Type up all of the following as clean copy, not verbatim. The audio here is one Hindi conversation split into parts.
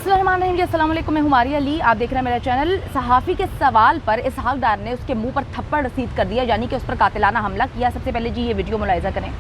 अस्सलाम वालेकुम, मैं हुमारी अली। आप देख रहे हैं मेरा चैनल। सहाफ़ी के सवाल पर इसहाक डार ने उसके मुंह पर थप्पड़ रसीद कर दिया, यानी कि उस पर कातिलाना हमला किया। सबसे पहले जी ये वीडियो मुलाहिज़ा करें।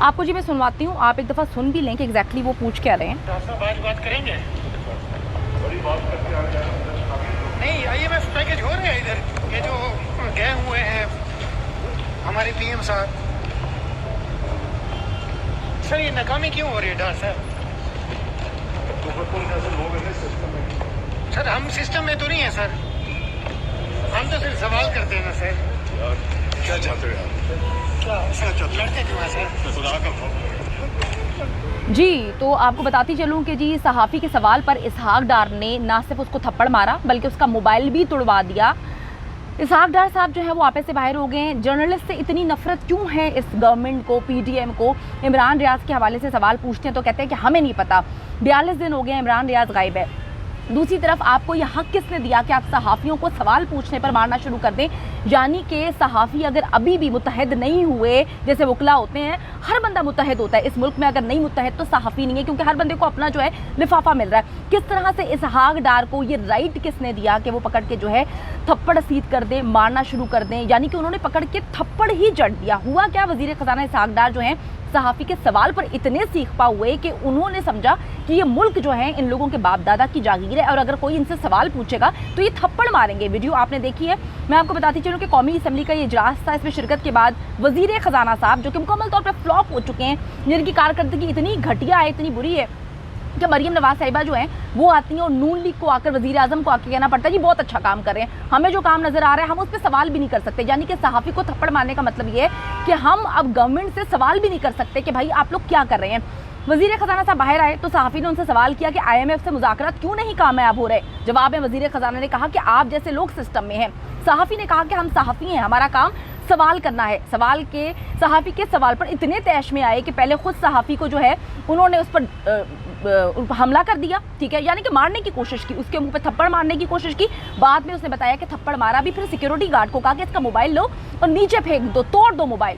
आपको जी मैं सुनवाती हूँ, आप एक दफ़ा सुन भी लें कि एग्जैक्टली वो पूछ क्या रहे हैं। बात करेंगे। नहीं, IMF पैकेज हो रहे हैं इधर, ये जो गए हुए हैं हमारे PM साहब। सर ये नाकामी क्यों हो रही है डार साहब? सर हम सिस्टम में तो नहीं है सर, हम तो सिर्फ सवाल करते हैं ना सर। क्या चाहते हो आप? लड़ते क्यों हैं सर? जी तो आपको बताती चलूं कि जी सहाफ़ी के सवाल पर इसहाक डार ने ना सिर्फ उसको थप्पड़ मारा बल्कि उसका मोबाइल भी तुड़वा दिया। इसहाक डार साहब जो है वो आपस से बाहर हो गए हैं। जर्नलिस्ट से इतनी नफरत क्यों है इस गवर्नमेंट को, PDM को? इमरान रियाज के हवाले से सवाल पूछते हैं तो कहते हैं कि हमें नहीं पता। 42 दिन हो गए इमरान रियाज गायब है। दूसरी तरफ आपको यह हक किसने दिया कि आप सहाफ़ियों को सवाल पूछने पर मारना शुरू कर दें? यानी कि सहाफ़ी अगर अभी भी मुत्तहद नहीं हुए, जैसे वकला होते हैं, हर बंदा मुत्तहद होता है इस मुल्क में, अगर नहीं मुत्तहद तो सहाफ़ी नहीं है, क्योंकि हर बंदे को अपना जो है लिफाफा मिल रहा है। किस तरह से इसहाक डार को ये राइट किसने दिया कि वो पकड़ के जो है थप्पड़ रसीद कर दें, मारना शुरू कर दें? यानी कि उन्होंने पकड़ के थप्पड़ ही जड़ दिया। हुआ क्या, वज़ीर ख़ज़ाना इसहाक डार जो है सहाफ़ी के सवाल पर इतने सीखपा हुए कि उन्होंने समझा कि ये मुल्क जो है इन लोगों के बाप दादा की जागीर है और अगर कोई इनसे सवाल पूछेगा तो ये थप्पड़ मारेंगे। वीडियो आपने देखी है। मैं आपको बताती चलूँ कि कौमी असम्बली का ये इजलास था। इसमें शिरकत के बाद वज़ीर ख़ज़ाना साहब जो कि मुकम्मल तौर पर फ्लॉप हो चुके हैं, जिनकी कारकर्दगी इतनी घटिया है, इतनी बुरी है कि मरीम नवाज साहिबा जो हैं वो आती हैं और नून लीग को आकर वज़ीर आज़म को आके कहना पड़ता है जी बहुत अच्छा काम कर रहे हैं, हमें जो काम नज़र आ रहा है हम उस पर सवाल भी नहीं कर सकते। यानी कि सहाफ़ी को थप्पड़ मारने का मतलब ये है कि हम अब गवर्नमेंट से सवाल भी नहीं कर सकते कि भाई आप लोग क्या कर रहे हैं। वज़ीर ख़ज़ाना साहब बाहर आए तो सहाफ़ी ने उनसे सवाल किया कि IMF से मुज़ाकरात क्यों नहीं कामयाब हो रहे। जवाब में वज़ीर ख़ज़ाना ने कहा कि आप जैसे लोग सिस्टम में हैं। सहाफ़ी ने कहा कि हम सहाफ़ी हैं, हमारा काम सवाल करना है। सहाफ़ी के सवाल पर इतने तैश में आए कि पहले खुद सहाफ़ी को जो है उन्होंने उस पर हमला कर दिया, ठीक है, यानी कि मारने की कोशिश की, उसके मुंह पे थप्पड़ मारने की कोशिश की। बाद में उसने बताया कि थप्पड़ मारा भी, फिर सिक्योरिटी गार्ड को कहा कि इसका मोबाइल लो और नीचे फेंक दो, तोड़ दो मोबाइल।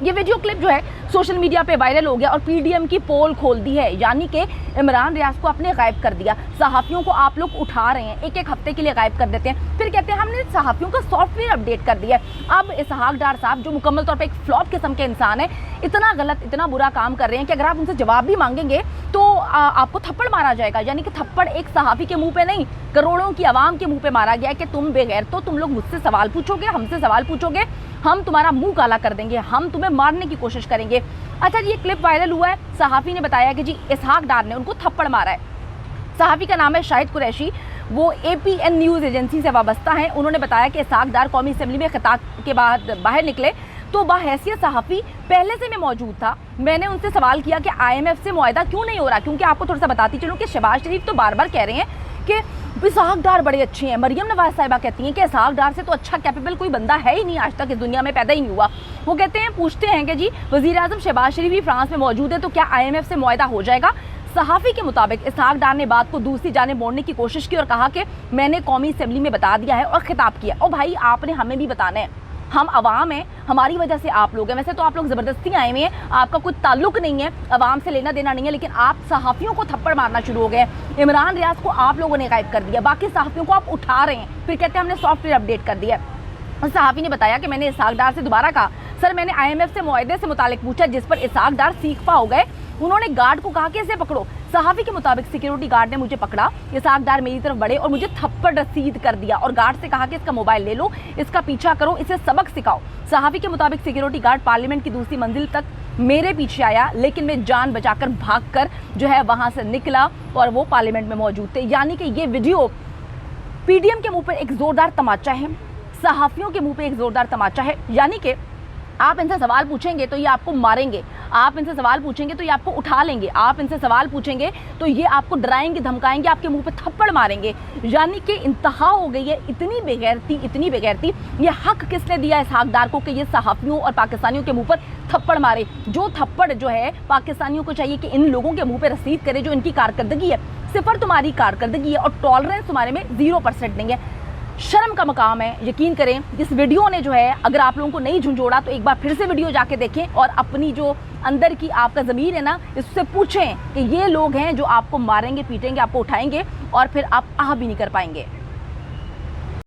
ये वीडियो क्लिप जो है सोशल मीडिया पे वायरल हो गया और PDM की पोल खोल दी है, यानी कि इमरान रियाज को आपने गायब कर दिया। सहाफ़ियों को आप लोग उठा रहे हैं, एक एक हफ्ते के लिए गायब कर देते हैं, फिर कहते हैं हमने सहाफ़ियों का सॉफ्टवेयर अपडेट कर दिया है। अब इसहाक डार साहब जो मुकम्मल तौर पर एक फ्लॉप किस्म के इंसान है, इतना गलत इतना बुरा काम कर रहे हैं कि अगर आप उनसे जवाब भी मांगेंगे तो आपको थप्पड़ मारा जाएगा। यानी कि थप्पड़ एक सहाफ़ी के मुँह पर नहीं, करोड़ों की आवाम के मुँह पर मारा गया कि तुम बेगैर तो तुम लोग मुझसे सवाल पूछोगे, हमसे सवाल पूछोगे, हम तुम्हारा मुंह काला कर देंगे, हम तुम्हें मारने की कोशिश करेंगे। अच्छा ये क्लिप वायरल हुआ है। सहाफ़ी ने बताया कि जी इसहाक डार ने उनको थप्पड़ मारा है। सहाफ़ी का नाम है शाहिद कुरैशी, वो APN न्यूज़ एजेंसी से वाबस्ता हैं। उन्होंने बताया कि इसहाक डार कौमी असम्बली में खिताब के बाद बाहर निकले तो बाहैसियत सहाफ़ी पहले से मैं मौजूद था। मैंने उनसे सवाल किया कि IMF से मुआहदा क्यों नहीं हो रहा, क्योंकि आपको थोड़ा सा बताती चलूँ कि शहबाज शरीफ तो बार बार कह रहे हैं कि इसहाक डार बड़े अच्छे हैं। मरीम नवाज साहिबा कहती हैं कि इसहाक डार से तो अच्छा कैपेबल कोई बंदा है ही नहीं, आज तक इस दुनिया में पैदा ही नहीं हुआ। वो कहते हैं, पूछते हैं कि जी वज़ीर आज़म शहबाज शरीफ भी फ्रांस में मौजूद है तो क्या IMF से मुआहदा हो जाएगा? सहाफ़ी के मुताबिक इसहाक डार ने बात को दूसरी जाने मोड़ने की कोशिश की और कहा कि मैंने कौमी असम्बली में बता दिया है और खिताब किया। और भाई आपने हमें भी बताना है, हम अवाम हैं, हमारी वजह से आप लोग हैं। वैसे तो आप लोग ज़बरदस्ती आए हुए हैं, आपका कोई ताल्लुक नहीं है, अवाम से लेना देना नहीं है, लेकिन आप सहाफ़ियों को थप्पड़ मारना शुरू हो गए। इमरान रियाज को आप लोगों ने गायब कर दिया, बाकी सहाफ़ियों को आप उठा रहे हैं, फिर कहते हैं हमने सॉफ्टवेयर अपडेट कर दिया। सहाफ़ी ने बताया कि मैंने इसहाक डार से दोबारा कहा, सर मैंने IMF से मुआहदे से मुतालिक पूछा, जिस पर इसहाक डार सीखपा हो गए। उन्होंने गार्ड को कहा कि इसे पकड़ो। सहाफ़ी के मुताबिक सिक्योरिटी गार्ड ने मुझे पकड़ा, इसहाक डार मेरी तरफ बढ़े और मुझे थप्पड़ रसीद कर दिया और गार्ड से कहा कि इसका मोबाइल ले लो, इसका पीछा करो, इसे सबक सिखाओ। सहाफ़ी के मुताबिक सिक्योरिटी गार्ड पार्लियामेंट की दूसरी मंजिल तक मेरे पीछे आया, लेकिन मैं जान बचाकर भागकर जो है वहाँ से निकला और वो पार्लियामेंट में मौजूद थे। यानी कि ये वीडियो PDM के मुँह पर एक ज़ोरदार तमाचा है, सहाफ़ियों के मुँह पर एक ज़ोरदार तमाचा है। यानी कि आप इनसे सवाल पूछेंगे तो ये आपको मारेंगे, आप इनसे सवाल पूछेंगे तो ये आपको उठा लेंगे, आप इनसे सवाल पूछेंगे तो ये आपको डराएंगे, धमकाएंगे, आपके मुंह पे थप्पड़ मारेंगे। यानी कि इंतहा हो गई है, इतनी बेगैरती। ये हक किसने दिया इसहाक डार को कि ये सहाफ़ियों और पाकिस्तानियों के मुंह पर थप्पड़ मारे? जो थप्पड़ जो है पाकिस्तानियों को चाहिए कि इन लोगों के मुंह पे रसीद करे जो इनकी कारकर्दगी है, सिफर तुम्हारी कारकर्दगी है और टॉलरेंस तुम्हारे में 0% नहीं है। शर्म का मकाम है, यकीन करें। इस वीडियो ने जो है अगर आप लोगों को नहीं झुंझोड़ा तो एक बार फिर से वीडियो जाके देखें और अपनी जो अंदर की आपका ज़मीर है ना, इससे पूछें कि ये लोग हैं जो आपको मारेंगे, पीटेंगे, आपको उठाएंगे और फिर आप आह भी नहीं कर पाएंगे।